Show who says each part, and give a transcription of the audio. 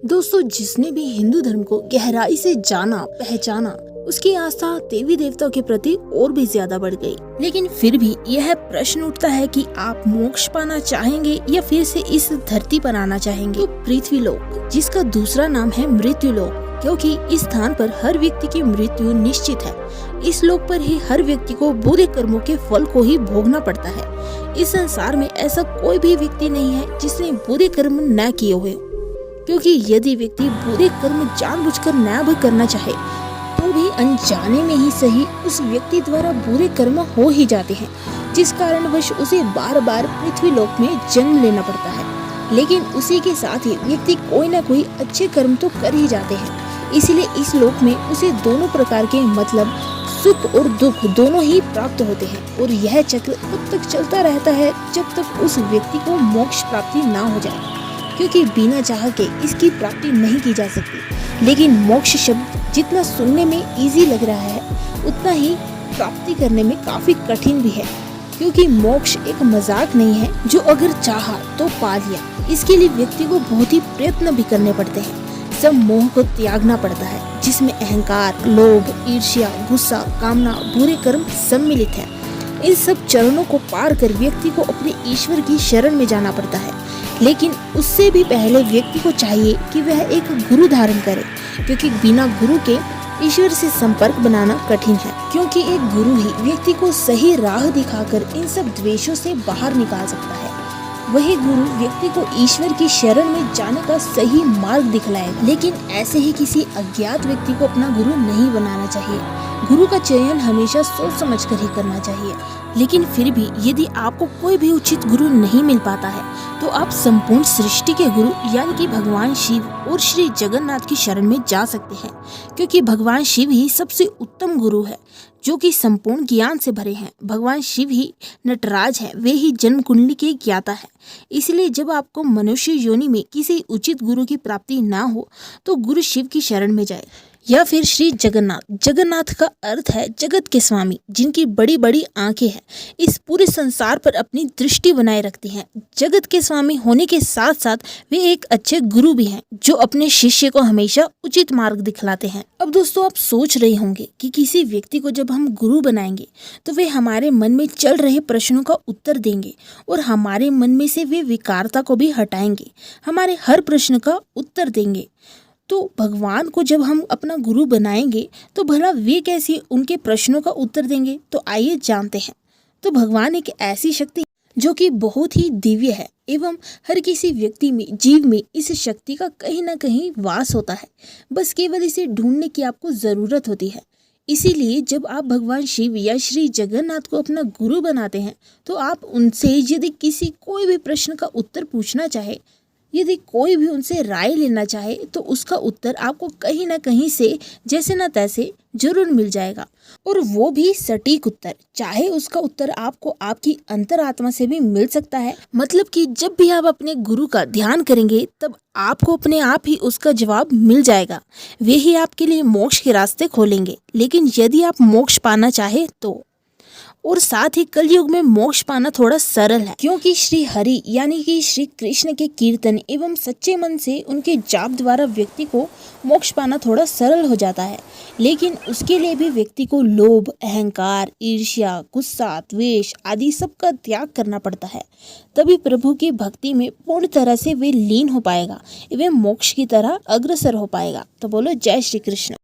Speaker 1: दोस्तों, जिसने भी हिंदू धर्म को गहराई से जाना पहचाना, उसकी आस्था देवी देवताओं के प्रति और भी ज्यादा बढ़ गई। लेकिन फिर भी यह प्रश्न उठता है कि आप मोक्ष पाना चाहेंगे या फिर से इस धरती पर आना चाहेंगे। तो पृथ्वी लोक, जिसका दूसरा नाम है मृत्यु लोक, क्योंकि इस स्थान पर हर व्यक्ति की मृत्यु निश्चित है। इस लोक पर ही हर व्यक्ति को बुरे कर्मों के फल को ही भोगना पड़ता है। इस संसार में ऐसा कोई भी व्यक्ति नहीं है जिसने बुरे कर्म न किए हुए, क्योंकि यदि व्यक्ति बुरे कर्म जानबूझकर न भी करना चाहे तो भी अनजाने में ही सही उस व्यक्ति द्वारा बुरे कर्म हो ही जाते हैं, जिस कारणवश उसे बार बार पृथ्वी लोक में जन्म लेना पड़ता है। लेकिन उसी के साथ ही व्यक्ति कोई न कोई अच्छे कर्म तो कर ही जाते हैं। इसलिए इस लोक में उसे दोनों प्रकार के मतलब सुख और दुख दोनों ही प्राप्त होते हैं, और यह चक्र तब तक चलता रहता है जब तक उस व्यक्ति को मोक्ष प्राप्ति ना हो जाए, क्योंकि बिना चाह के इसकी प्राप्ति नहीं की जा सकती। लेकिन मोक्ष शब्द जितना सुनने में इजी लग रहा है, उतना ही प्राप्ति करने में काफी कठिन भी है, क्योंकि मोक्ष एक मजाक नहीं है जो अगर चाहा तो पा लिया। इसके लिए व्यक्ति को बहुत ही प्रयत्न भी करने पड़ते हैं। सब मोह को त्यागना पड़ता है, जिसमें अहंकार, लोभ, ईर्ष्या, गुस्सा, कामना, बुरे कर्म सम्मिलित है। इन सब चरणों को पार कर व्यक्ति को अपने ईश्वर की शरण में जाना पड़ता है। लेकिन उससे भी पहले व्यक्ति को चाहिए कि वह एक गुरु धारण करे, क्योंकि बिना गुरु के ईश्वर से संपर्क बनाना कठिन है। क्योंकि एक गुरु ही व्यक्ति को सही राह दिखाकर इन सब द्वेषों से बाहर निकाल सकता है। वही गुरु व्यक्ति को ईश्वर की शरण में जाने का सही मार्ग दिखलाएगा। लेकिन ऐसे ही किसी अज्ञात व्यक्ति को अपना गुरु नहीं बनाना चाहिए। गुरु का चयन हमेशा सोच समझ कर ही करना चाहिए। लेकिन फिर भी यदि आपको कोई भी उचित गुरु नहीं मिल पाता है, तो आप संपूर्ण सृष्टि के गुरु यानी कि भगवान शिव और श्री जगन्नाथ की शरण में जा सकते हैं, क्योंकि भगवान शिव ही सबसे उत्तम गुरु है, जो कि संपूर्ण ज्ञान से भरे हैं। भगवान शिव ही नटराज है, वे ही जन्म कुंडली के ज्ञाता है। इसलिए जब आपको मनुष्य योनि में किसी उचित गुरु की प्राप्ति ना हो, तो गुरु शिव की शरण में जाए, या फिर श्री जगन्नाथ। जगन्नाथ का अर्थ है जगत के स्वामी, जिनकी बड़ी बड़ी आंखें हैं, इस पूरे संसार पर अपनी दृष्टि बनाए रखती हैं। जगत के स्वामी होने के साथ साथ वे एक अच्छे गुरु भी हैं, जो अपने शिष्य को हमेशा उचित मार्ग दिखलाते हैं। अब दोस्तों, आप सोच रहे होंगे कि किसी व्यक्ति को जब हम गुरु बनाएंगे तो वे हमारे मन में चल रहे प्रश्नों का उत्तर देंगे, और हमारे मन में से वे विकारता को भी हटाएंगे, हमारे हर प्रश्न का उत्तर देंगे। तो भगवान को जब हम अपना गुरु बनाएंगे तो भला वे कैसे उनके प्रश्नों का उत्तर देंगे, तो आइए जानते हैं। तो भगवान एक ऐसी शक्ति जो कि बहुत ही दिव्य है, एवं हर किसी व्यक्ति में, जीव में इस शक्ति का कहीं ना कहीं वास होता है। बस केवल इसे ढूंढने की आपको जरूरत होती है। इसीलिए जब आप भगवान शिव या श्री जगन्नाथ को अपना गुरु बनाते हैं, तो आप उनसे यदि किसी कोई भी प्रश्न का उत्तर पूछना चाहे, यदि कोई भी उनसे राय लेना चाहे, तो उसका उत्तर आपको कहीं ना कहीं से जैसे ना तैसे जरूर मिल जाएगा, और वो भी सटीक उत्तर। चाहे उसका उत्तर आपको आपकी अंतरात्मा से भी मिल सकता है। मतलब कि जब भी आप अपने गुरु का ध्यान करेंगे, तब आपको अपने आप ही उसका जवाब मिल जाएगा। वे ही आपके लिए मोक्ष के रास्ते खोलेंगे। लेकिन यदि आप मोक्ष पाना चाहे तो, और साथ ही कलयुग में मोक्ष पाना थोड़ा सरल है, क्योंकि श्री हरि यानी कि श्री कृष्ण के कीर्तन एवं सच्चे मन से उनके जाप द्वारा व्यक्ति को मोक्ष पाना थोड़ा सरल हो जाता है। लेकिन उसके लिए भी व्यक्ति को लोभ, अहंकार, ईर्ष्या, गुस्सा, द्वेष आदि सब का त्याग करना पड़ता है। तभी प्रभु की भक्ति में पूर्ण तरह से वे लीन हो पाएगा एवं मोक्ष की तरह अग्रसर हो पाएगा। तो बोलो जय श्री कृष्ण।